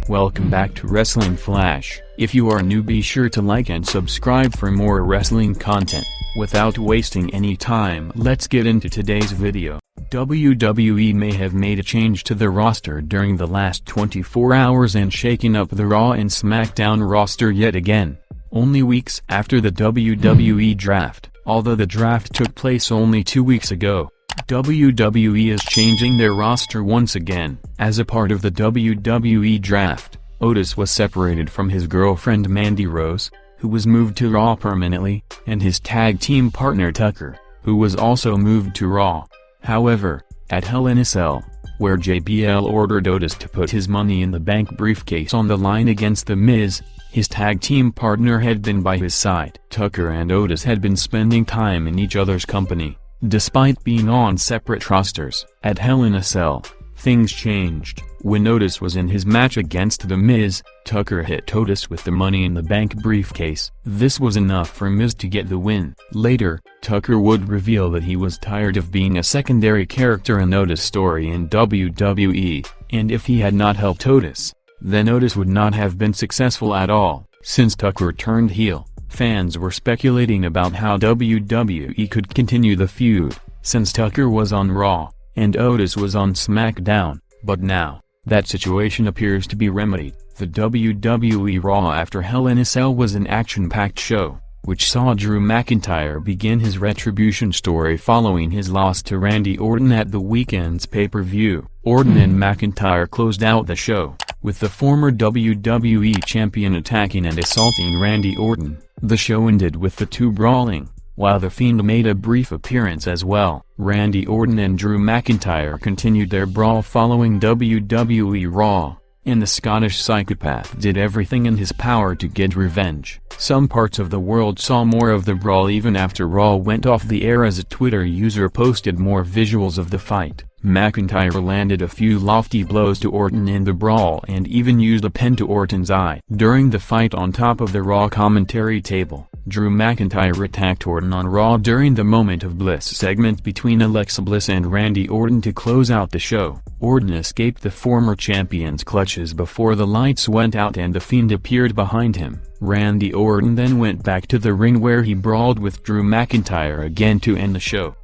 Welcome back to Wrestling Flash. If you are new, be sure to like and subscribe for more wrestling content. Without wasting any time, let's get into today's video. WWE may have made a change to the roster during the last 24 hours and shaken up the Raw and SmackDown roster yet again. Only weeks after the WWE draft, although the draft took place only 2 weeks ago, WWE is changing their roster once again. As a part of the WWE draft, Otis was separated from his girlfriend Mandy Rose, who was moved to Raw permanently, and his tag team partner Tucker, who was also moved to Raw. However, at Hell in a Cell, where JBL ordered Otis to put his Money in the Bank briefcase on the line against The Miz, his tag team partner had been by his side. Tucker and Otis had been spending time in each other's company, despite being on separate rosters. At Hell in a Cell, things changed. When Otis was in his match against The Miz, Tucker hit Otis with the Money in the Bank briefcase. This was enough for Miz to get the win. Later, Tucker would reveal that he was tired of being a secondary character in Otis' story in WWE, and if he had not helped Otis, then Otis would not have been successful at all. Since Tucker turned heel, fans were speculating about how WWE could continue the feud, since Tucker was on Raw, and Otis was on SmackDown. But now, that situation appears to be remedied. The WWE Raw after Hell in a Cell was an action-packed show, which saw Drew McIntyre begin his retribution story following his loss to Randy Orton at the weekend's pay-per-view. Orton and McIntyre closed out the show, with the former WWE champion attacking and assaulting Randy Orton. The show ended with the two brawling, while The Fiend made a brief appearance as well. Randy Orton and Drew McIntyre continued their brawl following WWE Raw, and the Scottish psychopath did everything in his power to get revenge. Some parts of the world saw more of the brawl even after Raw went off the air, as a Twitter user posted more visuals of the fight. McIntyre landed a few lofty blows to Orton in the brawl and even used a pen to Orton's eye. During the fight on top of the Raw commentary table, Drew McIntyre attacked Orton on Raw during the Moment of Bliss segment between Alexa Bliss and Randy Orton to close out the show. Orton escaped the former champion's clutches before the lights went out and The Fiend appeared behind him. Randy Orton then went back to the ring where he brawled with Drew McIntyre again to end the show.